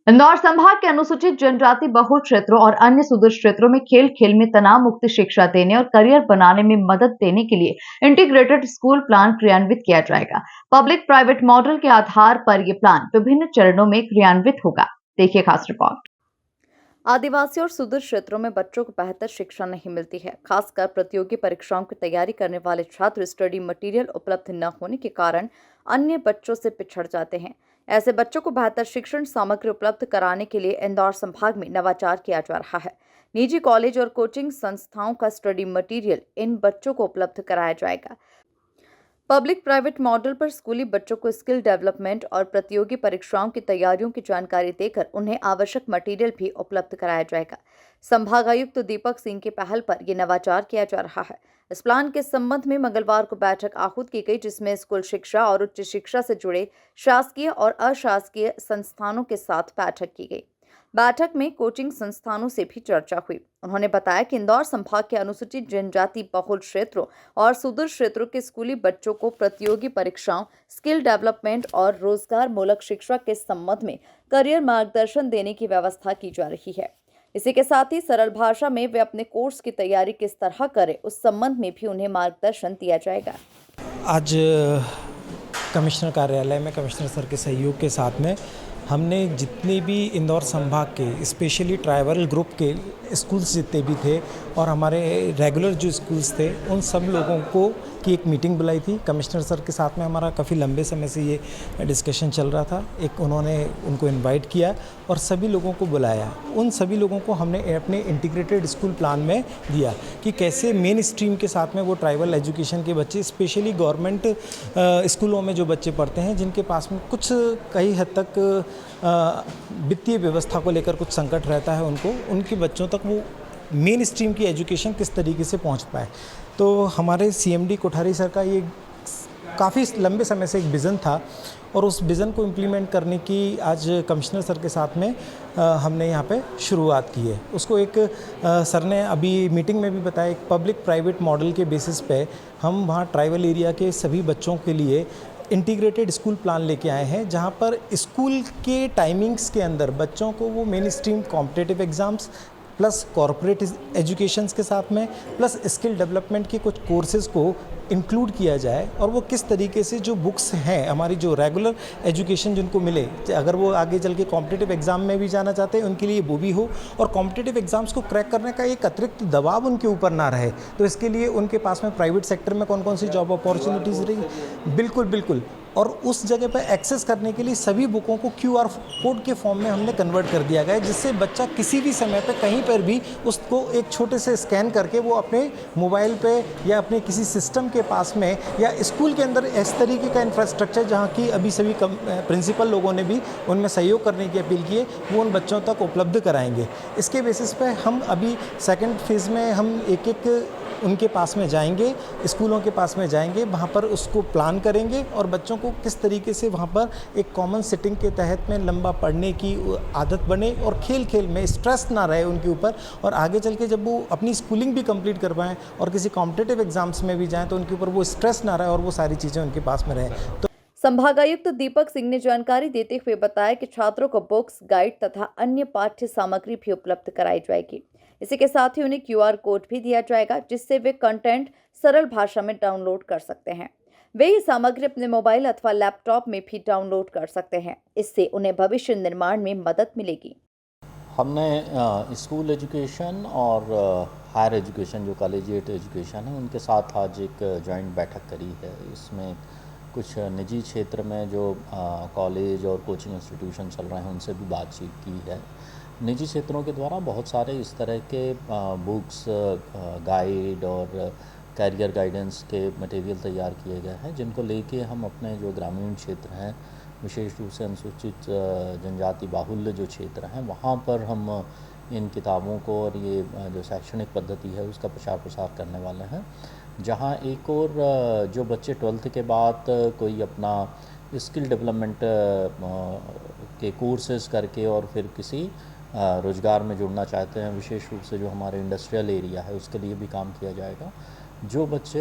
इंदौर संभाग के अनुसूचित जनजाति बहुल क्षेत्रों और अन्य सुदूर क्षेत्रों में खेल खेल में तनाव मुक्त शिक्षा देने और करियर बनाने में मदद देने के लिए इंटीग्रेटेड स्कूल प्लान क्रियान्वित किया जाएगा। पब्लिक प्राइवेट मॉडल के आधार पर यह प्लान विभिन्न चरणों में क्रियान्वित होगा। देखिए खास रिपोर्ट। आदिवासी और सुदूर क्षेत्रों में बच्चों को बेहतर शिक्षा नहीं मिलती है। खासकर प्रतियोगी परीक्षाओं की तैयारी करने वाले छात्र स्टडी मटेरियल उपलब्ध न होने के कारण अन्य बच्चों से पिछड़ जाते हैं। ऐसे बच्चों को बेहतर शिक्षण सामग्री उपलब्ध कराने के लिए इंदौर संभाग में नवाचार किया जा रहा है। निजी कॉलेज और कोचिंग संस्थाओं का स्टडी मटेरियल इन बच्चों को उपलब्ध कराया जाएगा। पब्लिक प्राइवेट मॉडल पर स्कूली बच्चों को स्किल डेवलपमेंट और प्रतियोगी परीक्षाओं की तैयारियों की जानकारी देकर उन्हें आवश्यक मटेरियल भी उपलब्ध कराया जाएगा। संभागायुक्त दीपक सिंह की पहल पर यह नवाचार किया जा रहा है। इस प्लान के संबंध में मंगलवार को बैठक आहूत की गई, जिसमें स्कूल शिक्षा और उच्च शिक्षा से जुड़े शासकीय और अशासकीय संस्थानों के साथ बैठक की गई। बैठक में कोचिंग संस्थानों से भी चर्चा हुई। उन्होंने बताया कि इंदौर संभाग के अनुसूचित जनजाति बहुल क्षेत्रों और सुदूर क्षेत्रों के स्कूली बच्चों को प्रतियोगी परीक्षाओं, स्किल डेवलपमेंट और रोजगार मूलक शिक्षा के संबंध में करियर मार्गदर्शन देने की व्यवस्था की जा रही है। इसी के साथ ही सरल भाषा में वे अपने कोर्स की तैयारी किस तरह करें, उस संबंध में भी उन्हें मार्गदर्शन दिया जाएगा। आज कमिश्नर कार्यालय में कमिश्नर सर के सहयोग के साथ में हमने जितने भी इंदौर संभाग के स्पेशली ट्राइबल ग्रुप के स्कूल्स जितने भी थे और हमारे रेगुलर जो स्कूल्स थे, उन सब लोगों को की एक मीटिंग बुलाई थी। कमिश्नर सर के साथ में हमारा काफ़ी लंबे समय से ये डिस्कशन चल रहा था। उन्होंने उनको इनवाइट किया और सभी लोगों को बुलाया। उन सभी लोगों को हमने अपने इंटीग्रेटेड स्कूल प्लान में दिया कि कैसे मेन स्ट्रीम के साथ में वो ट्राइबल एजुकेशन के बच्चे, स्पेशली गवर्नमेंट स्कूलों में जो बच्चे पढ़ते हैं, जिनके पास में कुछ कई हद तक वित्तीय व्यवस्था को लेकर कुछ संकट रहता है, उनके बच्चों तक वो मेन स्ट्रीम की एजुकेशन किस तरीके से पहुंच पाए। तो हमारे सीएमडी कोठारी सर का ये काफ़ी लंबे समय से एक विज़न था और उस विज़न को इम्प्लीमेंट करने की आज कमिश्नर सर के साथ में हमने यहाँ पे शुरुआत की है। उसको एक सर ने अभी मीटिंग में भी बताया, एक पब्लिक प्राइवेट मॉडल के बेसिस पे हम वहाँ ट्राइबल एरिया के सभी बच्चों के लिए इंटीग्रेटेड स्कूल प्लान लेके आए हैं, जहाँ पर स्कूल के टाइमिंग्स के अंदर बच्चों को वो main stream competitive exams plus corporate educations के साथ में प्लस स्किल डेवलपमेंट के कुछ कोर्सेज़ को इंक्लूड किया जाए और वो किस तरीके से जो बुक्स हैं हमारी जो रेगुलर एजुकेशन जिनको मिले, अगर वो आगे चल के कॉम्पिटिटिव एग्ज़ाम में भी जाना चाहते हैं उनके लिए वो भी हो और कॉम्पिटिटिव एग्ज़ाम्स को क्रैक करने का एक अतिरिक्त दबाव उनके ऊपर ना रहे। तो इसके लिए उनके पास में प्राइवेट सेक्टर में कौन कौन सी जॉब अपॉर्चुनिटीज़ रही, बिल्कुल और उस जगह पर एक्सेस करने के लिए सभी बुकों को QR कोड के फॉर्म में हमने कन्वर्ट कर दिया गया है, जिससे बच्चा किसी भी समय पे कहीं पर भी उसको एक छोटे से स्कैन करके वो अपने मोबाइल पे या अपने किसी सिस्टम के पास में या स्कूल के अंदर इस तरीके का इंफ्रास्ट्रक्चर जहाँ की अभी सभी प्रिंसिपल लोगों ने भी उनमें सहयोग करने की अपील की है, वो उन बच्चों तक उपलब्ध कराएंगे। इसके बेसिस पे हम अभी सेकेंड फेज़ में हम एक उनके पास में जाएंगे, स्कूलों के पास में जाएंगे, वहाँ पर उसको प्लान करेंगे और बच्चों को किस तरीके से वहाँ पर एक कॉमन सिटिंग के तहत में लंबा पढ़ने की आदत बने और खेल खेल में स्ट्रेस ना रहे उनके ऊपर, और आगे चल के जब वो अपनी स्कूलिंग भी कंप्लीट कर पाएँ और किसी कॉम्पिटिटिव एग्जाम्स में भी जाएँ तो उनके ऊपर वो स्ट्रेस ना रहे और वो सारी चीज़ें उनके पास में रहें। तो संभागायुक्त दीपक सिंह ने जानकारी देते हुए बताया कि छात्रों को बुक्स, गाइड तथा अन्य पाठ्य सामग्री भी उपलब्ध कराई जाएगी। इसी के साथ ही उन्हें QR कोड भी दिया जाएगा, जिससे वे कंटेंट सरल भाषा में डाउनलोड कर सकते हैं। वे ये सामग्री अपने मोबाइल अथवा लैपटॉप में भी डाउनलोड कर सकते हैं। इससे उन्हें भविष्य निर्माण में मदद मिलेगी। हमने स्कूल एजुकेशन और हायर एजुकेशन जो कॉलेजिएट एजुकेशन है उनके साथ आज एक जॉइंट बैठक करी है। इसमें कुछ निजी क्षेत्र में जो कॉलेज और कोचिंग इंस्टीट्यूशन चल रहे हैं उनसे भी बातचीत की है। निजी क्षेत्रों के द्वारा बहुत सारे इस तरह के बुक्स, गाइड और कैरियर गाइडेंस के मटेरियल तैयार किए गए हैं, जिनको लेके हम अपने जो ग्रामीण क्षेत्र हैं, विशेष रूप से अनुसूचित जनजाति बाहुल्य जो क्षेत्र हैं, वहाँ पर हम इन किताबों को और ये जो शैक्षणिक पद्धति है उसका प्रचार प्रसार करने वाले हैं। जहाँ एक और जो बच्चे 12th के बाद कोई अपना स्किल डेवलपमेंट के कोर्सेज़ करके और फिर किसी रोज़गार में जुड़ना चाहते हैं, विशेष रूप से जो हमारे इंडस्ट्रियल एरिया है उसके लिए भी काम किया जाएगा। जो बच्चे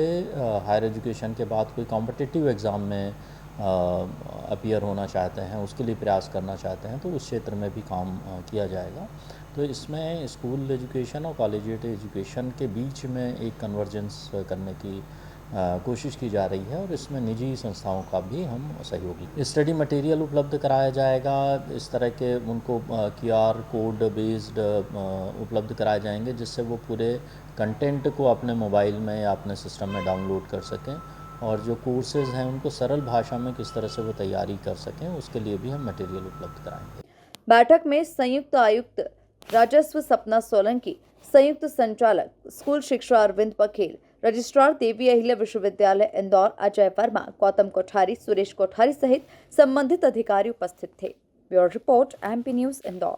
हायर एजुकेशन के बाद कोई कॉम्पिटिटिव एग्ज़ाम में अपीयर होना चाहते हैं, उसके लिए प्रयास करना चाहते हैं, तो उस क्षेत्र में भी काम किया जाएगा। तो इसमें स्कूल एजुकेशन और कॉलेजिएट एजुकेशन के बीच में एक कन्वर्जेंस करने की कोशिश की जा रही है और इसमें निजी संस्थाओं का भी हम सहयोगी। स्टडी मटेरियल उपलब्ध कराया जाएगा, इस तरह के उनको QR कोड बेस्ड उपलब्ध कराए जाएंगे, जिससे वो पूरे कंटेंट को अपने मोबाइल में या अपने सिस्टम में डाउनलोड कर सकें और जो कोर्सेज़ हैं उनको सरल भाषा में किस तरह से वो तैयारी कर सकें, उसके लिए भी हम मटेरियल उपलब्ध कराएंगे। बैठक में संयुक्त आयुक्त राजस्व सपना सोलंकी, संयुक्त संचालक स्कूल शिक्षा अरविंद बघेल, रजिस्ट्रार देवी अहिल्या विश्वविद्यालय इंदौर अजय वर्मा, गौतम कोठारी, सुरेश कोठारी सहित संबंधित अधिकारी उपस्थित थे। Bureau report, MP news, Indore.